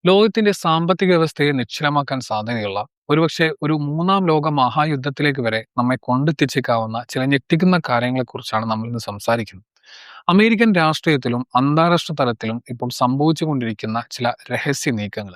ലോകത്തിന്റെ സാമ്പത്തിക വ്യവസ്ഥയെ നിശ്ചലമാക്കാൻ സാധ്യതയുള്ള ഒരുപക്ഷെ ഒരു മൂന്നാം ലോക മഹായുദ്ധത്തിലേക്ക് വരെ നമ്മെ കൊണ്ടെത്തിച്ചേക്കാവുന്ന ചില ഞെട്ടിക്കുന്ന കാര്യങ്ങളെക്കുറിച്ചാണ് നമ്മൾ ഇന്ന് സംസാരിക്കുന്നത്. അമേരിക്കൻ രാഷ്ട്രീയത്തിലും അന്താരാഷ്ട്ര തലത്തിലും ഇപ്പോൾ സംഭവിച്ചുകൊണ്ടിരിക്കുന്ന ചില രഹസ്യ നീക്കങ്ങൾ,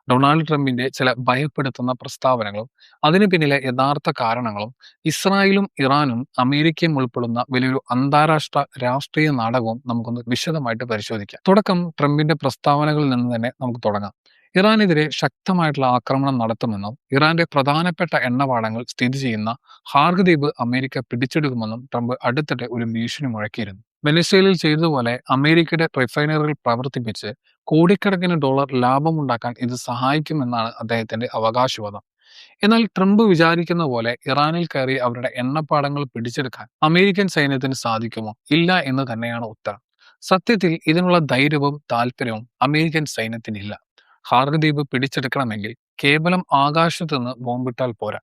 ഡൊണാൾഡ് ട്രംപിന്റെ ചില ഭയപ്പെടുത്തുന്ന പ്രസ്താവനകളും അതിന് പിന്നിലെ യഥാർത്ഥ കാരണങ്ങളും, ഇസ്രായേലും ഇറാനും അമേരിക്കയും ഉൾപ്പെടുന്ന വലിയൊരു അന്താരാഷ്ട്ര രാഷ്ട്രീയ നാടകവും നമുക്കൊന്ന് വിശദമായിട്ട് പരിശോധിക്കാം. തുടക്കം ട്രംപിന്റെ പ്രസ്താവനകളിൽ നിന്ന് തന്നെ നമുക്ക് തുടങ്ങാം. ഇറാനെതിരെ ശക്തമായിട്ടുള്ള ആക്രമണം നടത്തുമെന്നും ഇറാന്റെ പ്രധാനപ്പെട്ട എണ്ണപാടങ്ങൾ സ്ഥിതി ചെയ്യുന്ന ഹാർഗ് ദ്വീപ് അമേരിക്ക പിടിച്ചെടുക്കുമെന്നും ട്രംപ് അടുത്തിടെ ഒരു ഭീഷണി മുഴക്കിയിരുന്നു. വെനസ്വേലയിൽ ചെയ്തതുപോലെ അമേരിക്കയുടെ റിഫൈനറികൾ പ്രവർത്തിപ്പിച്ച് കോടിക്കണക്കിന് ഡോളർ ലാഭമുണ്ടാക്കാൻ ഇത് സഹായിക്കുമെന്നാണ് അദ്ദേഹത്തിന്റെ അവകാശവാദം. എന്നാൽ ട്രംപ് വിചാരിക്കുന്ന പോലെ ഇറാനിൽ കയറി അവരുടെ എണ്ണപ്പാടങ്ങൾ പിടിച്ചെടുക്കാൻ അമേരിക്കൻ സൈന്യത്തിന് സാധിക്കുമോ? ഇല്ല എന്ന് തന്നെയാണ് ഉത്തരം. സത്യത്തിൽ ഇതിനുള്ള ധൈര്യവും താല്പര്യവും അമേരിക്കൻ സൈന്യത്തിനില്ല. ഹാർഗ് ദ്വീപ് പിടിച്ചെടുക്കണമെങ്കിൽ കേവലം ആകാശത്ത് നിന്ന് ബോംബിട്ടാൽ പോരാ.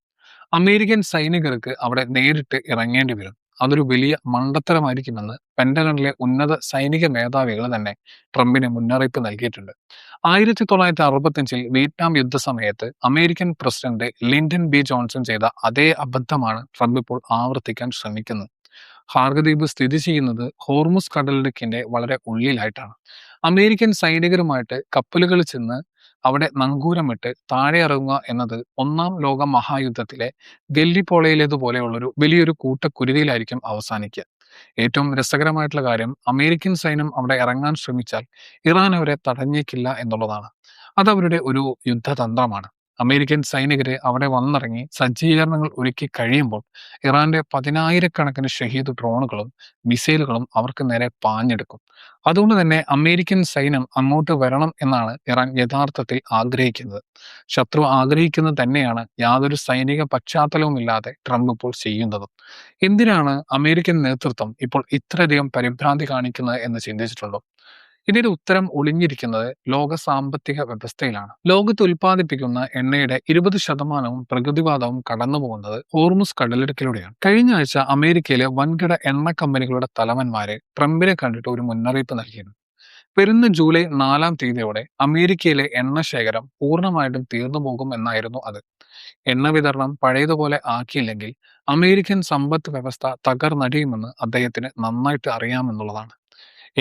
അമേരിക്കൻ സൈനികർക്ക് അവിടെ നേരിട്ട് ഇറങ്ങേണ്ടി വരും. അതൊരു വലിയ മണ്ടത്തരമായിരിക്കുമെന്ന് പെന്റഗണിലെ ഉന്നത സൈനിക മേധാവികൾ തന്നെ ട്രംപിന് മുന്നറിയിപ്പ് നൽകിയിട്ടുണ്ട്. 1965 വിയറ്റ്നാം യുദ്ധസമയത്ത് American president Lyndon B Johnson ചെയ്ത അതേ അബദ്ധമാണ് ട്രംപ് ഇപ്പോൾ ആവർത്തിക്കാൻ ശ്രമിക്കുന്നത്. ഹാർഗ് ദ്വീപ് സ്ഥിതി ചെയ്യുന്നത് ഹോർമുസ് കടലിടുക്കിന്റെ വളരെ ഉള്ളിലായിട്ടാണ്. അമേരിക്കൻ സൈനികരുമായിട്ട് കപ്പലുകൾ ചെന്ന് അവിടെ നങ്കൂരമിട്ട് താഴെ ഇറങ്ങുക എന്നത് ഒന്നാം ലോക മഹായുദ്ധത്തിലെ ഗല്ലിപ്പോളയിലേതുപോലെയുള്ളൊരു വലിയൊരു കൂട്ടക്കുരുതിയിലായിരിക്കും അവസാനിക്കുക. ഏറ്റവും രസകരമായിട്ടുള്ള കാര്യം, അമേരിക്കൻ സൈന്യം അവിടെ ഇറങ്ങാൻ ശ്രമിച്ചാൽ ഇറാൻ അവരെ തടഞ്ഞേക്കില്ല എന്നുള്ളതാണ്. അതവരുടെ ഒരു യുദ്ധതന്ത്രമാണ്. അമേരിക്കൻ സൈനികരെ അവിടെ വന്നിറങ്ങി സജ്ജീകരണങ്ങൾ ഒരുക്കി കഴിയുമ്പോൾ ഇറാന്റെ 10,000-കണക്കിന് ഷഹീദ് ഡ്രോണുകളും മിസൈലുകളും അവർക്ക് നേരെ പാഞ്ഞെടുക്കും. അതുകൊണ്ട് തന്നെ അമേരിക്കൻ സൈന്യം അങ്ങോട്ട് വരണം എന്നാണ് ഇറാൻ യഥാർത്ഥത്തിൽ ആഗ്രഹിക്കുന്നത്. ശത്രു ആഗ്രഹിക്കുന്നത് തന്നെയാണ് യാതൊരു സൈനിക പശ്ചാത്തലവുമില്ലാതെ ട്രംപ് ഇപ്പോൾ ചെയ്യുന്നതും. എന്തിനാണ് അമേരിക്കൻ നേതൃത്വം ഇപ്പോൾ ഇത്രയധികം പരിഭ്രാന്തി കാണിക്കുന്നത് എന്ന് ചിന്തിച്ചിട്ടുണ്ടോ? ഇതിന്റെ ഉത്തരം ഒളിഞ്ഞിരിക്കുന്നത് ലോക സാമ്പത്തിക വ്യവസ്ഥയിലാണ്. ലോകത്ത് ഉൽപ്പാദിപ്പിക്കുന്ന എണ്ണയുടെ 20% പ്രകൃതിവാതവും കടന്നു പോകുന്നത് ഹോർമുസ് കടലിടുക്കിലൂടെയാണ്. കഴിഞ്ഞ ആഴ്ച അമേരിക്കയിലെ വൻകിട എണ്ണ കമ്പനികളുടെ തലവന്മാരെ ട്രംപിനെ കണ്ടിട്ട് ഒരു മുന്നറിയിപ്പ് നൽകിയിരുന്നു. വരുന്ന ജൂലൈ 4-ാം തീയതിയോടെ അമേരിക്കയിലെ എണ്ണ ശേഖരം പൂർണ്ണമായിട്ടും തീർന്നു പോകും എന്നായിരുന്നു അത്. എണ്ണ വിതരണം പഴയതുപോലെ ആക്കിയില്ലെങ്കിൽ അമേരിക്കൻ സമ്പദ് വ്യവസ്ഥ തകർന്നടിയുമെന്ന് അദ്ദേഹത്തിന് നന്നായിട്ട് അറിയാമെന്നുള്ളതാണ്.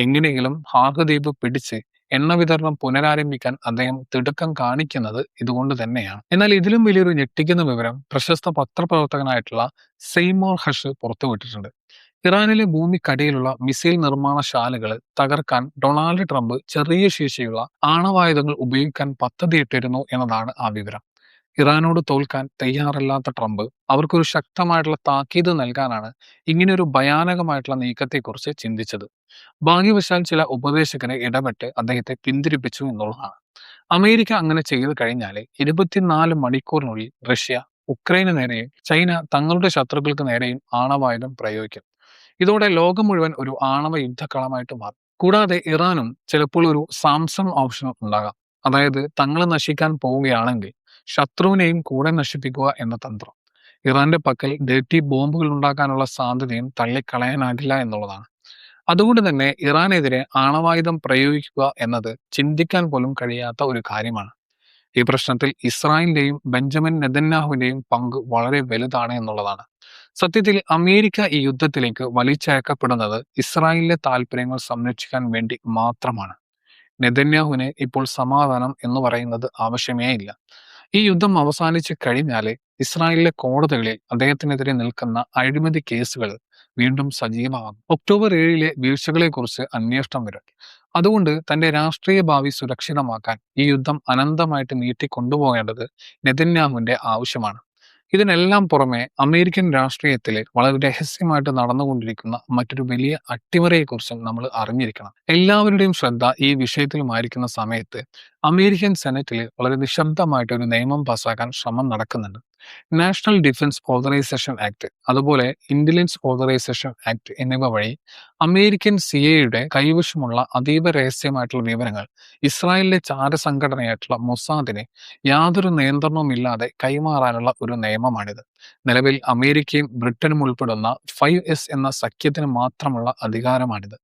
എങ്ങനെയെങ്കിലും ഹാർഗ് ദ്വീപ് പിടിച്ച് എണ്ണ വിതരണം പുനരാരംഭിക്കാൻ അദ്ദേഹം തിടുക്കം കാണിക്കുന്നത് ഇതുകൊണ്ട് തന്നെയാണ്. എന്നാൽ ഇതിലും വലിയൊരു ഞെട്ടിക്കുന്ന വിവരം പ്രശസ്ത പത്രപ്രവർത്തകനായിട്ടുള്ള സെയ്മോർ ഹഷ് പുറത്തുവിട്ടിട്ടുണ്ട്. ഇറാനിലെ ഭൂമിക്കടിയിലുള്ള മിസൈൽ നിർമ്മാണശാലകൾ തകർക്കാൻ ഡൊണാൾഡ് ട്രംപ് ചെറിയ ശേഷിയുള്ള ആണവായുധങ്ങൾ ഉപയോഗിക്കാൻ പദ്ധതിയിട്ടിരുന്നു എന്നതാണ് ആ വിവരം. ഇറാനോട് തോൽക്കാൻ തയ്യാറല്ലാത്ത ട്രംപ് അവർക്കൊരു ശക്തമായിട്ടുള്ള താക്കീത് നൽകാനാണ് ഇങ്ങനെയൊരു ഭയാനകമായിട്ടുള്ള നീക്കത്തെക്കുറിച്ച് ചിന്തിച്ചത്. ഭാഗ്യവശാൽ ചില ഉപദേശകരെ ഇടപെട്ട് അദ്ദേഹത്തെ പിന്തിരിപ്പിച്ചു എന്നുള്ളതാണ്. അമേരിക്ക അങ്ങനെ ചെയ്തു കഴിഞ്ഞാൽ 24 മണിക്കൂറിനുള്ളിൽ റഷ്യ ഉക്രൈന് നേരെയും ചൈന തങ്ങളുടെ ശത്രുക്കൾക്ക് നേരെയും ആണവായുധം പ്രയോഗിക്കും. ഇതോടെ ലോകം മുഴുവൻ ഒരു ആണവ യുദ്ധക്കളമായിട്ട് മാറും. കൂടാതെ ഇറാനും ചിലപ്പോൾ ഒരു സാംസങ് ഓപ്ഷൻ ഉണ്ടാകാം. അതായത് തങ്ങൾ നശിക്കാൻ പോവുകയാണെങ്കിൽ ശത്രുവിനെയും കൂടെ നശിപ്പിക്കുക എന്ന തന്ത്രം. ഇറാന്റെ പക്കൽ ഡേർട്ടി ബോംബുകൾ ഉണ്ടാക്കാനുള്ള സാധ്യതയും തള്ളിക്കളയാനാകില്ല എന്നുള്ളതാണ്. അതുകൊണ്ട് തന്നെ ഇറാനെതിരെ ആണവായുധം പ്രയോഗിക്കുക എന്നത് ചിന്തിക്കാൻ പോലും കഴിയാത്ത ഒരു കാര്യമാണ്. ഈ പ്രശ്നത്തിൽ ഇസ്രായേലിന്റെയും ബെഞ്ചമിൻ നെതന്യാഹുവിന്റെയും പങ്ക് വളരെ വലുതാണ് എന്നുള്ളതാണ്. സത്യത്തിൽ അമേരിക്ക ഈ യുദ്ധത്തിലേക്ക് വലിച്ചഴക്കപ്പെടുന്നത് ഇസ്രായേലിലെ താല്പര്യങ്ങൾ സംരക്ഷിക്കാൻ വേണ്ടി മാത്രമാണ്. നെതന്യാഹുവിന് ഇപ്പോൾ സമാധാനം എന്ന് പറയുന്നത് ആവശ്യമേ ഇല്ല. ഈ യുദ്ധം അവസാനിച്ചു കഴിഞ്ഞാൽ ഇസ്രായേലിലെ കോടതികളിൽ അദ്ദേഹത്തിനെതിരെ നിൽക്കുന്ന അഴിമതി കേസുകൾ വീണ്ടും സജീവമാകും. ഒക്ടോബർ 7-ലെ വീഴ്ചകളെക്കുറിച്ച് അന്വേഷണം വരും. അതുകൊണ്ട് തന്റെ രാഷ്ട്രീയ ഭാവി സുരക്ഷിതമാക്കാൻ ഈ യുദ്ധം അനന്തമായിട്ട് നീട്ടിക്കൊണ്ടുപോകേണ്ടത് നെതന്യാഹുവിന്റെ ആവശ്യമാണ്. ഇതിനെല്ലാം പുറമെ അമേരിക്കൻ രാഷ്ട്രീയത്തിൽ വളരെ രഹസ്യമായിട്ട് നടന്നുകൊണ്ടിരിക്കുന്ന മറ്റൊരു വലിയ അട്ടിമറിയെക്കുറിച്ചും നമ്മൾ അറിഞ്ഞിരിക്കണം. എല്ലാവരുടെയും ശ്രദ്ധ ഈ വിഷയത്തിലുമായിരിക്കുന്ന സമയത്ത് അമേരിക്കൻ സെനറ്റിൽ വളരെ നിശബ്ദമായിട്ട് ഒരു നിയമം പാസ്സാക്കാൻ ശ്രമം നടക്കുന്നുണ്ട്. നാഷണൽ ഡിഫൻസ് ഓതറൈസേഷൻ ആക്ട്, അതുപോലെ ഇന്റലിജൻസ് ഓതറൈസേഷൻ ആക്ട് എന്നിവ വഴി അമേരിക്കൻ സിഐയുടെ കൈവശമുള്ള അതീവ രഹസ്യമായിട്ടുള്ള വിവരങ്ങൾ ഇസ്രായേലിലെ ചാരസംഘടനയായിട്ടുള്ള മൊസാദിനെ യാതൊരു നിയന്ത്രണവും ഇല്ലാതെ കൈമാറാനുള്ള ഒരു നിയമമാണിത്. നിലവിൽ അമേരിക്കയും ബ്രിട്ടനും ഉൾപ്പെടുന്ന 5S എന്ന സഖ്യത്തിന് മാത്രമുള്ള അധികാരമാണിത്.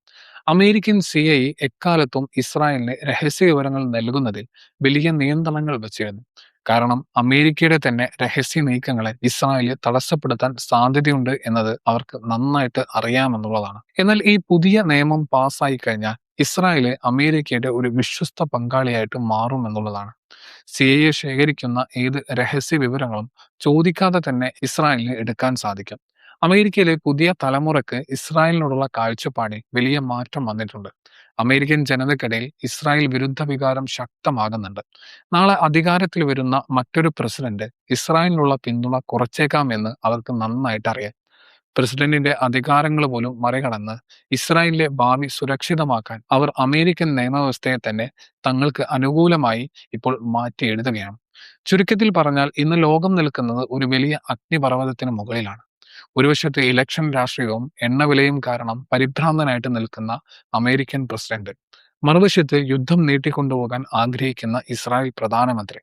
അമേരിക്കൻ CIA എക്കാലത്തും ഇസ്രായേലിന് രഹസ്യ വിവരങ്ങൾ നൽകുന്നതിൽ വലിയ നിയന്ത്രണങ്ങൾ വച്ചിരുന്നു. കാരണം അമേരിക്കയുടെ തന്നെ രഹസ്യ നീക്കങ്ങളെ ഇസ്രായേല് തടസ്സപ്പെടുത്താൻ സാധ്യതയുണ്ട് എന്നത് അവർക്ക് നന്നായിട്ട് അറിയാമെന്നുള്ളതാണ്. എന്നാൽ ഈ പുതിയ നിയമം പാസ്സായി കഴിഞ്ഞാൽ ഇസ്രായേല് അമേരിക്കയുടെ ഒരു വിശ്വസ്ത പങ്കാളിയായിട്ട് മാറും എന്നുള്ളതാണ്. CIA ശേഖരിക്കുന്ന ഏത് രഹസ്യ വിവരങ്ങളും ചോദിക്കാതെ തന്നെ ഇസ്രായേലിന് എടുക്കാൻ സാധിക്കും. അമേരിക്കയിലെ പുതിയ തലമുറയ്ക്ക് ഇസ്രായേലിനോടുള്ള കാഴ്ചപ്പാടിൽ വലിയ മാറ്റം വന്നിട്ടുണ്ട്. അമേരിക്കൻ ജനതയ്ക്കിടയിൽ ഇസ്രായേൽ വിരുദ്ധ വികാരം ശക്തമാകുന്നുണ്ട്. നാളെ അധികാരത്തിൽ വരുന്ന മറ്റൊരു പ്രസിഡന്റ് ഇസ്രായേലിനുള്ള പിന്തുണ കുറച്ചേക്കാമെന്ന് അവർക്ക് നന്നായിട്ട് അറിയാം. പ്രസിഡന്റിന്റെ അധികാരങ്ങൾ പോലും മറികടന്ന് ഇസ്രായേലിലെ ഭാവി സുരക്ഷിതമാക്കാൻ അവർ അമേരിക്കൻ നിയമവ്യവസ്ഥയെ തന്നെ തങ്ങൾക്ക് അനുകൂലമായി ഇപ്പോൾ മാറ്റി എഴുതുകയാണ്. ചുരുക്കത്തിൽ പറഞ്ഞാൽ ഇന്ന് ലോകം നിൽക്കുന്നത് ഒരു വലിയ അഗ്നിപർവ്വതത്തിന് മുകളിലാണ്. ഒരു വശത്ത് ഇലക്ഷൻ രാഷ്ട്രീയവും എണ്ണവിലയും കാരണം പരിഭ്രാന്തനായിട്ട് നിൽക്കുന്ന അമേരിക്കൻ പ്രസിഡന്റ്, മറുവശത്ത് യുദ്ധം നീട്ടിക്കൊണ്ടുപോകാൻ ആഗ്രഹിക്കുന്ന ഇസ്രായേൽ പ്രധാനമന്ത്രി,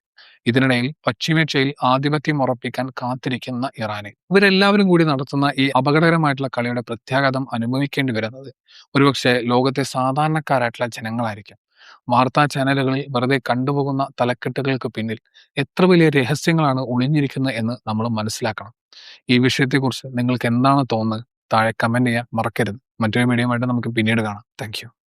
ഇതിനിടയിൽ പശ്ചിമേഷ്യയിൽ ആധിപത്യം ഉറപ്പിക്കാൻ കാത്തിരിക്കുന്ന ഇറാന്. ഇവരെല്ലാവരും കൂടി നടത്തുന്ന ഈ അപകടകരമായിട്ടുള്ള കളിയുടെ പ്രത്യാഘാതം അനുഭവിക്കേണ്ടി വരുന്നത് ഒരുപക്ഷെ ലോകത്തെ സാധാരണക്കാരായിട്ടുള്ള ജനങ്ങളായിരിക്കും. വാർത്താ ചാനലുകളിൽ വെറുതെ കണ്ടുപോകുന്ന തലക്കെട്ടുകൾക്ക് പിന്നിൽ എത്ര വലിയ രഹസ്യങ്ങളാണ് ഒളിഞ്ഞിരിക്കുന്നത് എന്ന് നമ്മൾ മനസ്സിലാക്കണം. ഈ വിഷയത്തെക്കുറിച്ച് നിങ്ങൾക്ക് എന്താണ് തോന്നുന്നത്? താഴെ കമന്റ് ചെയ്യാൻ മറക്കരുത്. മറ്റൊരു വീഡിയോയുമായിട്ട് നമുക്ക് പിന്നീട് കാണാം. Thank you.